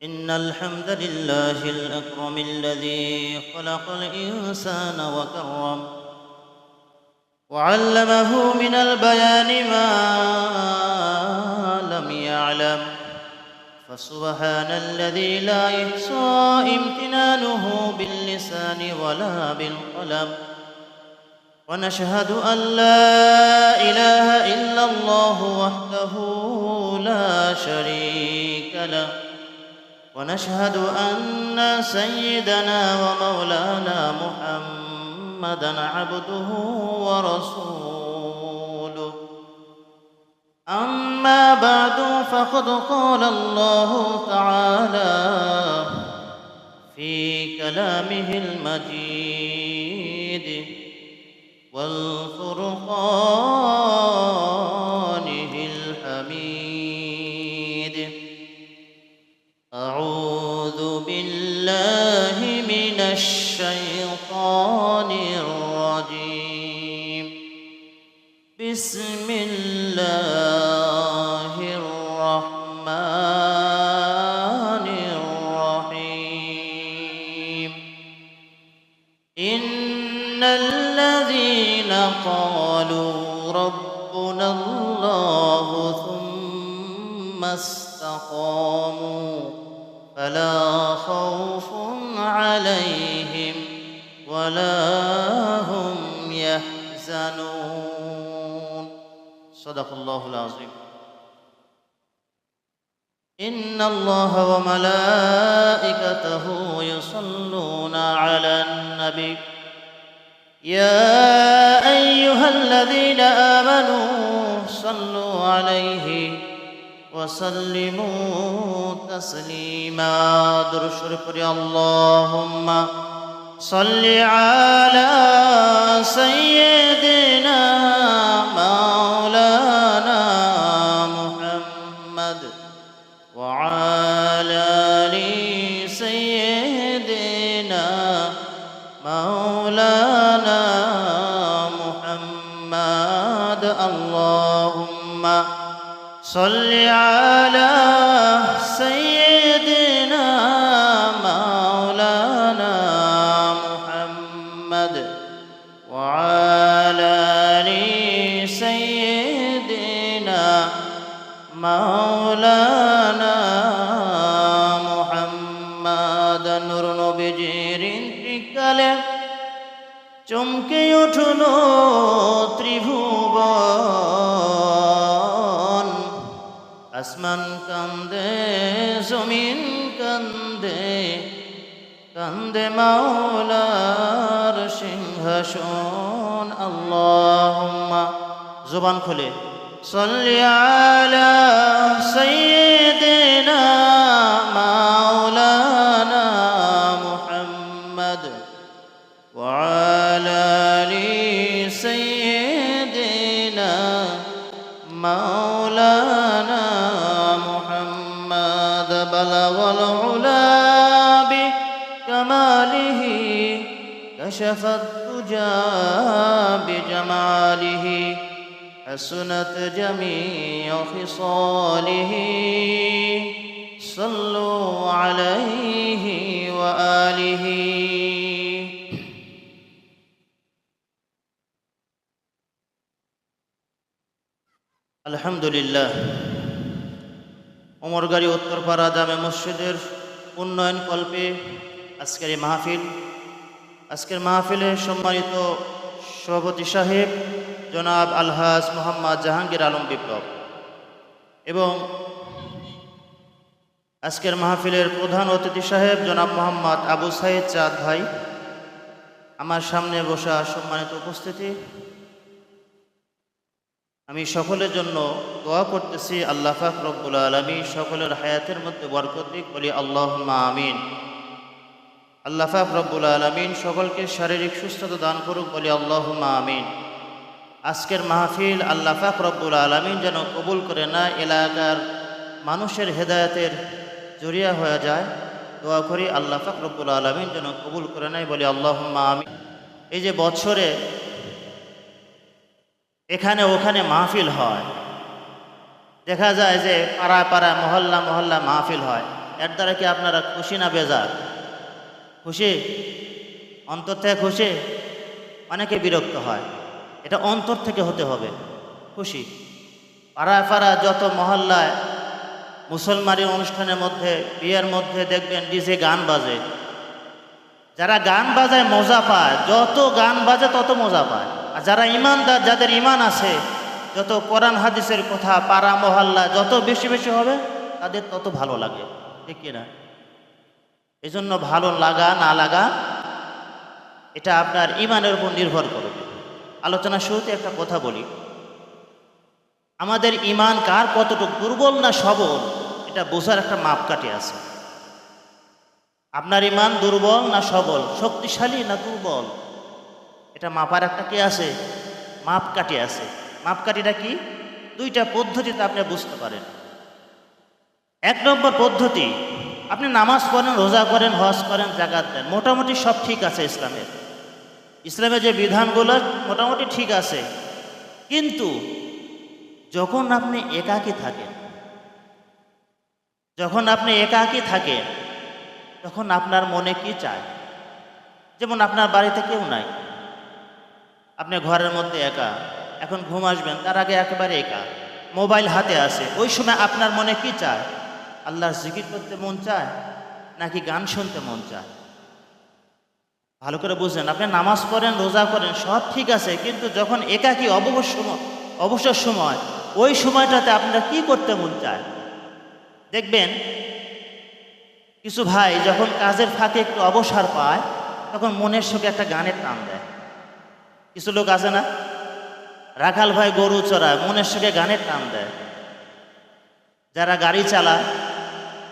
إن الحمد لله الأكرم الذي خلق الإنسان وكرم وعلمه من البيان ما لم يعلم، فسبحان الذي لا يحصى امتنانه باللسان ولا بالقلم، ونشهد أن لا إله إلا الله وحده لا شريك له، ونشهد أن سيدنا ومولانا محمدًا عبده ورسوله. أما بعد، فقد قال الله تعالى في كلامه المجيد والفرقانه الحميد: أعوذ بالله من الشيطان الرجيم. بسم الله الرحمن الرحيم. إن الذين قالوا ربنا الله ثم استقاموا فلا خوف عليهم ولا هم يحزنون. صدق الله العظيم. إن الله وملائكته يصلون على النبي يا أيها الذين آمنوا صلوا عليه وسلموا تسليما. درود شريف پڑھیں. اللهم صل على سيدنا مولانا محمد وعلى آل سيدنا مولانا محمد. اللهم صل على سيدنا مولانا محمد وعلى آل سيدنا مولانا محمد. নূর নবীজির ইন্তিকালে চমকে উঠল ত্রিভুবন, আসমান কান্দে, জমিন কান্দে, কান্দে মাওলার সিংহাসন। আল্লাহুম্মা, জবান খুলে, সাল্লি আলা সাইয়্যিদিনা মাওলানা মুহাম্মদ ওয়া আলা আলি সাইয়্যিদিনা মাওলানা মুহাম্মদ। বালাগাল উলা বিকামালিহি কাশাফাত তুজা বিজামালিহি حسنت جميع خصاله صلوا عليه وآله. আলহামদুলিল্লাহ। ওমরগাড়ি উত্তরপাড়া জামে মসজিদের উন্নয়ন কল্পে আজকের এই মাহফিল, আজকের মাহফিলে সম্মানিত সভাপতি সাহেব জনাব আলহাজ মোহাম্মদ জাহাঙ্গীর আলম বিপ্লব এবং আজকের মাহফিলের প্রধান অতিথি সাহেব জনাব মোহাম্মদ আবু সাইদ চাঁদ ভাই, আমার সামনে বসা সম্মানিত উপস্থিতি, আমি সকলের জন্য দোয়া করতেছি আল্লাহ পাক রব্বুল আলামিন সকলের হায়াতের মধ্যে বরকত দিক, বলি আল্লাহুম্মা আমিন। আল্লাহ পাক রব্বুল আলামিন সকলকে শারীরিক সুস্থতা দান করুক, বলি আল্লাহুম্মা আমিন। আজকের মাহফিল আল্লাহ পাক রব্বুল আলামিন যেন কবুল করে না, এলাকার মানুষের হেদায়েতের জরিয়া হয়ে যায়, দোয়া করি আল্লাহ পাক রব্বুল আলামিন যেন কবুল করে নাই, বলি আল্লাহুম্মা আমিন। এই যে বছরে এখানে ওখানে মাহফিল হয়, দেখা যায় যে পাড়ায় পাড়ায় মহল্লা মহল্লা মাহফিল হয়, এর দ্বারা কি আপনারা খুশি না বেজার? খুশি? অন্তর থেকে খুশি? অনেকে বিরক্ত হয়। এটা অন্তর থেকে হতে হবে খুশি। পাড়ায় পাড়ায় যত মহল্লায় মুসলমানি অনুষ্ঠানের মধ্যে, বিয়ের মধ্যে দেখবেন ডিজে গান বাজে। যারা গান বাজায় মজা পায়, যত গান বাজে তত মজা পায়। আর যারা ইমানদার, যাদের ইমান আছে, যত কোরআন হাদিসের কথা পাড়া মহল্লা যত বেশি বেশি হবে তাদের তত ভালো লাগে, ঠিক কিনা? এই জন্য ভালো লাগা না লাগা এটা আপনার ইমানের উপর নির্ভর করবে। আলোচনা শুরুতে একটা কথা বলি, আমাদের ইমান কার কতটুকু দুর্বল না সবল এটা বোঝার একটা মাপকাঠি আছে। আপনার ইমান দুর্বল না সবল, শক্তিশালী না দুর্বল, এটা মাপার একটা কি আছে, মাপকাঠি আছে। মাপকাঠিটা কি? দুইটা পদ্ধতিতে আপনি বুঝতে পারেন। এক নম্বর পদ্ধতি, আপনি নামাজ পড়েন, রোজা করেন, হজ করেন, জাকাত দেন, মোটামুটি সব ঠিক আছে। ইসলামের যে বিধানগুলো মোটামুটি ঠিক আছে, কিন্তু যখন আপনি একাকী থাকেন, তখন আপনার মনে কি চায়? যেমন আপনার বাড়িতে কেউ নাই, আপনি ঘরের মধ্যে একা, এখন ঘুম আসবেন তার আগে একেবারে একা, মোবাইল হাতে আছে, ওই সময় আপনার মনে কি চায়? আল্লাহর জিকির করতে মন চায় নাকি গান শুনতে মন চায়? ভালো করে বুঝেন। আপনি নামাজ পড়েন, রোজা করেন, সব ঠিক আছে, কিন্তু যখন একাকী অবসর সময়, ওই সময়টাতে আপনার কি করতে মন চায়? দেখবেন কিছু ভাই যখন কাজের ফাঁকে একটু অবসর পায়, তখন মনের সঙ্গে একটা গানের টান দেয়। কিছু লোক আছে না, রাখাল ভাই গরু চড়ায়, মনের সঙ্গে গানের টান দেয়। যারা গাড়ি চালায়,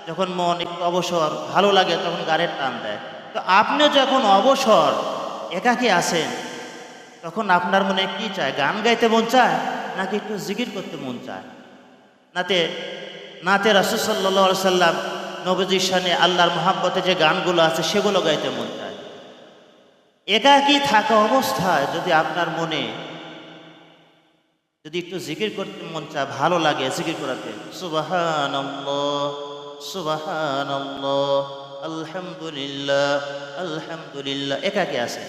যখন মন একটু অবসর ভালো লাগে তখন গানের টান দেয়। তো আপনি যখন অবসর একাকী আছেন, তখন আপনার মনে কি চায়? গান গাইতে মন চায় নাকি একটু জিকির করতে মন চায়? নাতে রাসূল সাল্লাল্লাহু আলাইহি সাল্লাম নবীজির শানে আল্লাহর মহাব্বতে যে গানগুলো আছে সেগুলো গাইতে মন চায়। একাকী থাকা অবস্থায় যদি আপনার মনে যদি একটু জিকির করতে মন চায়, ভালো লাগে জিকির করাতে, সুবহানাল্লাহ সুবহানাল্লাহ আলহামদুলিল্লাহ আলহামদুলিল্লাহ, একাকী আছে,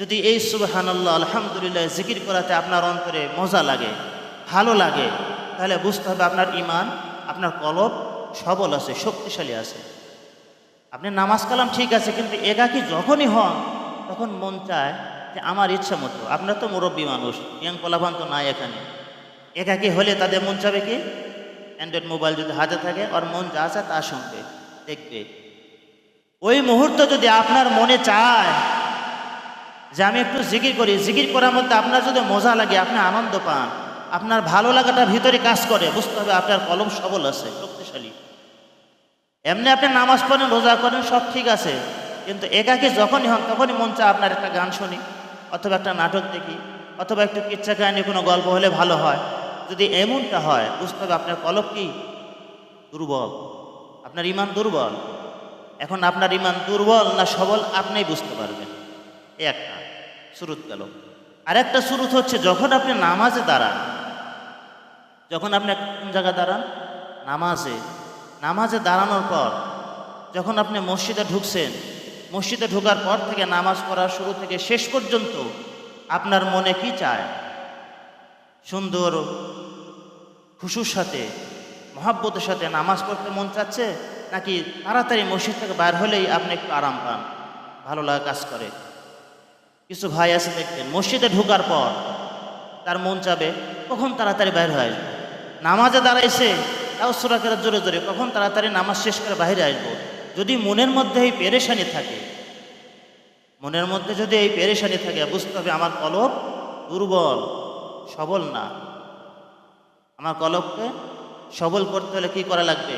যদি এই সুবহানাল্লাহ আলহামদুলিল্লাহ জিকির করাতে আপনার অন্তরে মজা লাগে, ভালো লাগে, তাহলে বুঝতে হবে আপনার ইমান, আপনার কলব সবল আছে, শক্তিশালী আছে। আপনি নামাজ কালাম ঠিক আছে, কিন্তু একাকী যখনই হন তখন মন চায় যে আমার ইচ্ছা মতো। আপনার তো মুরব্বী মানুষ, ইয়াং পোলাপান তো নাই এখানে। একাকী হলে তাদের মন চাবে কি? অ্যান্ড্রয়েড মোবাইল যদি হাতে থাকে, ওর মন যা আছে তা শুনবে, দেখবে। ওই মুহূর্ত যদি আপনার মনে চায় যে আমি একটু জিকির করি, জিকির করার মধ্যে আপনার যদি মজা লাগে, আপনি আনন্দ পান, আপনার ভালো লাগাটা ভিতরে কাজ করে, বুঝতে হবে আপনার কলম সবল আছে, শক্তিশালী। এমনি আপনি নামাজ পড়েন, রোজা করেন, সব ঠিক আছে, কিন্তু একাকী যখনই হন তখনই মন চায় আপনার একটা গান শুনি, অথবা একটা নাটক দেখি, অথবা একটু কিচ্ছা কাহিনী কোনো গল্প হলে ভালো হয়। যদি এমনটা হয়, বুঝতে হবে আপনার কলব কি? দুর্বল, আপনার ইমান দুর্বল। এখন আপনার ইমান দুর্বল না সবল আপনিই বুঝতে পারবেন। এই একটা শুরুত গেল। আরেকটা শুরুত হচ্ছে যখন আপনি নামাজে দাঁড়ান, যখন আপনি কোন জায়গায় দাঁড়ান? নামাজে দাঁড়ানোর পর যখন আপনি মসজিদে ঢুকছেন, মসজিদে ঢোকার পর থেকে নামাজ পড়া শুরু থেকে শেষ পর্যন্ত আপনার মনে কি চায়? সুন্দর খুশুর সাথে, মহাব্বতের সাথে নামাজ পড়তে মন চাচ্ছে, নাকি তাড়াতাড়ি মসজিদ থেকে বাইর হলেই আপনি একটু আরাম পান, ভালো লাগা কাজ করে? কিছু ভাই আছে দেখবেন মসজিদে ঢোকার পর তার মন চাবে কখন তাড়াতাড়ি বাইরে হয়ে আসবো, নামাজে দাঁড়াইছে তাও সূরা কেরাত জোরে জোরে, কখন তাড়াতাড়ি নামাজ শেষ করে বাইরে আসবো। যদি মনের মধ্যে এই পেরেশানি থাকে, বুঝতে হবে আমার কলব দুর্বল, সবল না। আমার কলবকে সবল করতে হলে কি করা লাগবে?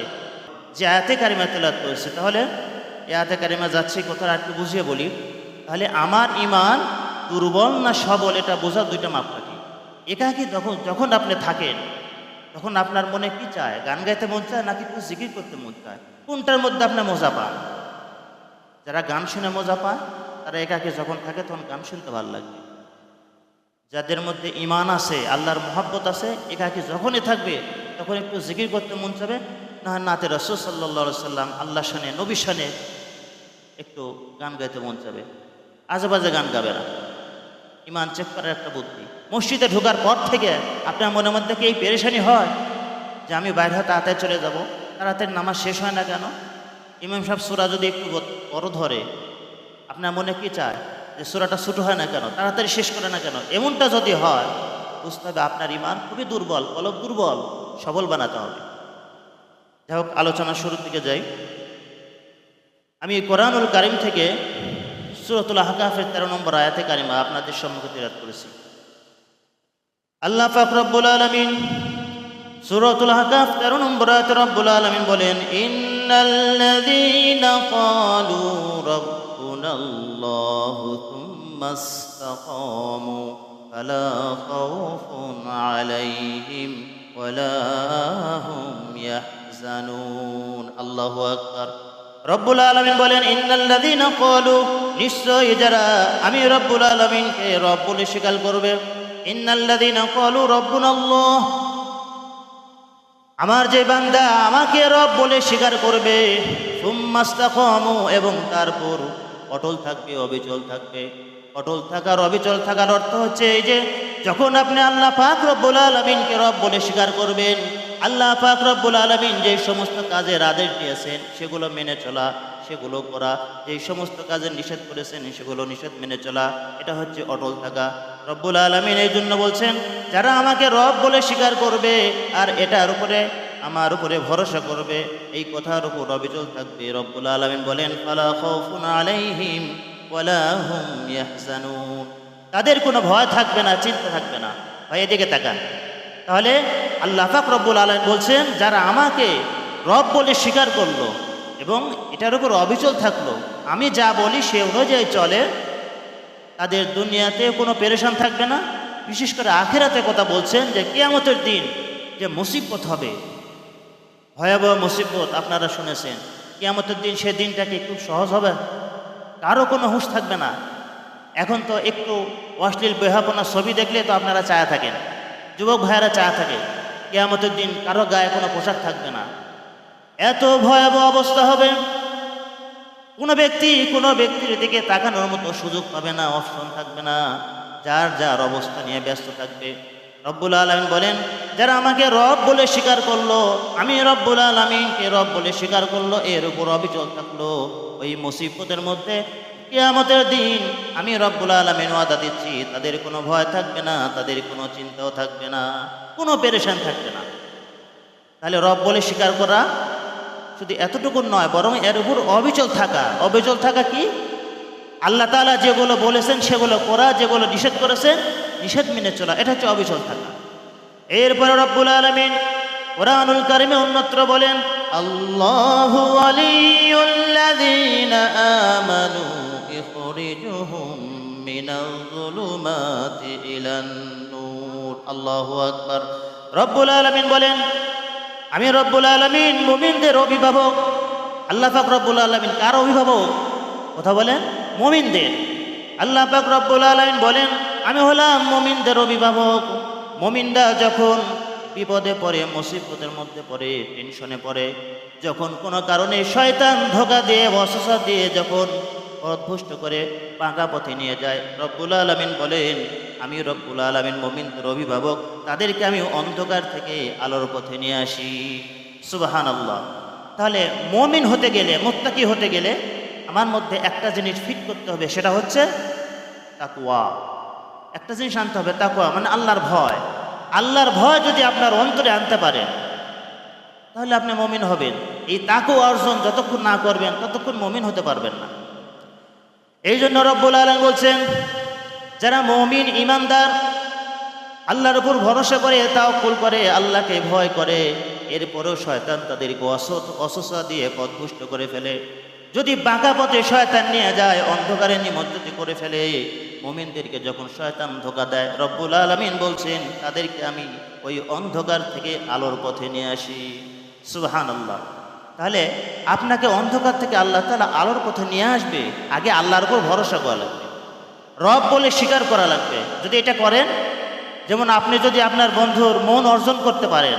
যে আয়াতে কারিমা তেলাওয়াত করেছে, তাহলে এই আয়াতে কারিমা যাচ্ছে কথাটা একটু বুঝিয়ে বলি। তাহলে আমার ইমান দুর্বল না সবল এটা বোঝার দুইটা মাপকাঠি। একাকী যখন আপনি থাকেন, তখন আপনার মনে কি চায়? গান গাইতে মন চায় নাকি একটু জিকির করতে মন চায়? কোনটার মধ্যে আপনি মজা পান? যারা গান শুনে মজা পায় তারা একাকী যখন থাকে তখন গান শুনতে ভালো লাগবে। যাদের মধ্যে ইমান আছে, আল্লাহর মহব্বত আছে, একাকী যখনই থাকবে তখন একটু জিকির করতে মন চাবে, না নাতে রাসূল সাল্লাল্লাহু আলাইহি সাল্লাম আল্লাহ শানে নবী শানে একটু গান গাইতে মন চাবে, আজেবাজে গান গাবে না। ইমান চেক করার একটা বুদ্ধি। মসজিদে ঢোকার পর থেকে আপনার মনের মধ্যে কি এই পেরেশানি হয় যে আমি বাইরে তাড়াতাড়ি চলে যাব, তাড়াতাড়ি নামাজ শেষ হয় না কেন? ইমাম সাহেব সূরা যদি একটু বড় ধরে আপনার মনে কি চায় যে সূরাটা ছোট হয় না কেন, তাড়াতাড়ি শেষ করে না কেন? এমনটা যদি হয় বুঝতে হবে আপনার ইমান খুবই দুর্বল, কলব দুর্বল, সবল বানাতে হবে। যাই হোক, আলোচনা শুরুর দিকে যাই। আমি কোরআনুল কারীম থেকে সূরাতুল আহকাফের 13 নম্বর আয়াতে কারিমা আপনাদের সম্মুখে তিলাওয়াত করেছি। আল্লাহ পাক রব্বুল আলামিন সূরাতুল আহকাফ 13 নম্বর আয়াতে রব্বুল আলামিন বলেন, ইন্নাল্লাযীনা ক্বালু রাব্বুনাল্লাহু থুম্মা ইসতাকামু ফালা খাউফুন আলাইহিম ওয়ালা হুম ইয়াহজানুন। আল্লাহু আকবার। রব্বুল আলামিন বলেন, ইন্নাল্লাযীনা ক্বালু, নিশ্চয়ই যারা আমি রব্বুল আলামিনকে রব বলে স্বীকার করবে। ইন্নাল্লাযীনা ক্বালু রাব্বুনাল্লাহ, আমার যে বান্দা আমাকে রব বলে স্বীকার করবে, সুম্মা ইসতাকামু, এবং তারপর অটল থাকবে, অবিচল থাকবে। অটল থাকার, অবিচল থাকার অর্থ হচ্ছে এই যে যখন আপনি আল্লাহ পাক রব্বুল আলামিনকে রব বলে স্বীকার করবেন, আল্লাহ পাক রব্বুল আলামিন যে সমস্ত কাজের আদেশ দিয়েছেন সেগুলো মেনে চলা, সেগুলো করা, যেই সমস্ত কাজের নিষেধ করেছেন সেগুলো নিষেধ মেনে চলা, এটা হচ্ছে অটল থাকা। রব্বুল আলামিন এই জন্য বলছেন, যারা আমাকে রব বলে স্বীকার করবে আর এটার উপরে আমার উপরে ভরসা করবে, এই কথার উপর অবিচল থাকবে, রব্বুল আলামিন বলেন, ফালা খাউফুন আলাইহিম ওয়ালা হুম ইয়াহজানুন, তাদের কোনো ভয় থাকবে না, চিন্তা থাকবে না। ভাই এদিকে তাকান। তাহলে আল্লাহ পাক রব্বুল আলামিন বলছেন, যারা আমাকে রব বলে স্বীকার করলো এবং এটার উপর অবিচল থাকলো, আমি যা বলি সে অনুযায়ী চলে, তাদের দুনিয়াতে কোনো পেরেশান থাকবে না। বিশেষ করে আখিরাতে কথা বলছেন যে কিয়ামতের দিন যে মুসিবত হবে, ভয়াবহ মুসিবত আপনারা শুনেছেন। কিয়ামতের দিন, সে দিনটা কি খুব সহজ হবে? কারো কোনো হুঁশ থাকবে না। এখন তো একটু অশ্লীল বেহাপনা ছবি দেখলে তো আপনারা চায়া থাকেন, যুবক ভাইয়েরা চায়া থাকে। কিয়ামতের দিন কারো গায়ে কোনো পোশাক থাকবে না, এত ভয়াবহ অবস্থা হবে। কোনো ব্যক্তির দিকে তাকানোর মতো সুযোগ পাবে না, অপশন থাকবে না, যার যার অবস্থা নিয়ে ব্যস্ত থাকবে। রব্বুল আলামিন বলেন, যারা আমাকে রব বলে স্বীকার করলো, আমি রব্বুল আলামিনকে রব বলে স্বীকার করলো, এর উপর অবিচল থাকলো, ওই মুসিবতের মধ্যে কিয়ামতের দিন আমি রব্বুল আলামিন ওয়াদা দিচ্ছি, তাদের কোনো ভয় থাকবে না, তাদের কোনো চিন্তাও থাকবে না, কোনো পেরেশান থাকবে না। তাহলে রব বলে স্বীকার করা শুধু এতটুকু নয়, বরং এর উপর অবিচল থাকা। অবিচল থাকা কি? আল্লাহ তাআলা যেগুলো বলেছেন সেগুলো করা, যেগুলো নিষেধ করেছেন নিষেধ মেনে চলা, এটা হচ্ছে অবিচল থাকা। এরপরে রব্বুল আলামিন কোরআনুল কারীমে অন্যত্র বলেন, আল্লাহু ওয়ালিয়ুল্লাযীনা আমানু ইখরিজুহুম মিনাজ যুলুমাতি ইলান নূর। আল্লাহু আকবার। রব্বুল আলামিন বলেন, আমি রব্বুল আলামিন মুমিনদের অভিভাবক। আল্লাহ পাক রব্বুল আলামিন কার অভিভাবক? কথা বলেন, মুমিনদের। আল্লাহ পাক রব্বুল আলামিন বলেন, আমি হলাম মুমিনদের অভিভাবক। মুমিনরা যখন বিপদে পড়ে, মুসিবতের মধ্যে পড়ে, টেনশনে পড়ে, যখন কোনো কারণে শয়তান ধোঁকা দিয়ে, ওয়াসওয়াসা দিয়ে যখন পথভ্রষ্ট করে পাকা পথে নিয়ে যায়, রব্বুল আলামিন বলেন, আমি রব্বুল আলামিন মুমিনদের অভিভাবক, তাদেরকে আমি অন্ধকার থেকে আলোর পথে নিয়ে আসি। সুবহানাল্লাহ। তাহলে মুমিন হতে গেলে, মুত্তাকি হতে গেলে আমার মধ্যে একটা জিনিস ফিট করতে হবে, সেটা হচ্ছে তাকওয়া। একটা জিনিস আনতে হবে, তাকওয়া মানে আল্লাহর ভয়। আল্লাহর ভয় যদি আপনার অন্তরে আনতে পারেন তাহলে আপনি মুমিন হবেন। এই তাকওয়া অর্জন যতক্ষণ না করবেন ততক্ষণ মুমিন হতে পারবেন না। এই জন্য রব্বুল আলামিন বলছেন, যারা মুমিন ঈমানদার, আল্লাহর উপর ভরসা করে, তাওয়াক্কুল করে, আল্লাহকে ভয় করে, এরপরেও শয়তান তাদেরকে অসসা দিয়ে পথভ্রষ্ট করে ফেলে। যদি বাঁকা পথে শয়তান নিয়ে যায়, অন্ধকারে নিমজ্জিত করে ফেলে, মুমিনদেরকে যখন শয়তান ধোঁকা দেয়, রব্বুল আলামিন বলছেন, তাদেরকে আমি ওই অন্ধকার থেকে আলোর পথে নিয়ে আসি। সুবহানাল্লাহ। তাহলে আপনাকে অন্ধকার থেকে আল্লাহ তাআলা আলোর পথে নিয়ে আসবে, আগে আল্লাহর উপর ভরসা করা লাগবে, রব বলে স্বীকার করা লাগবে। যদি এটা করেন, যেমন আপনি যদি আপনার বন্ধুর মন অর্জন করতে পারেন,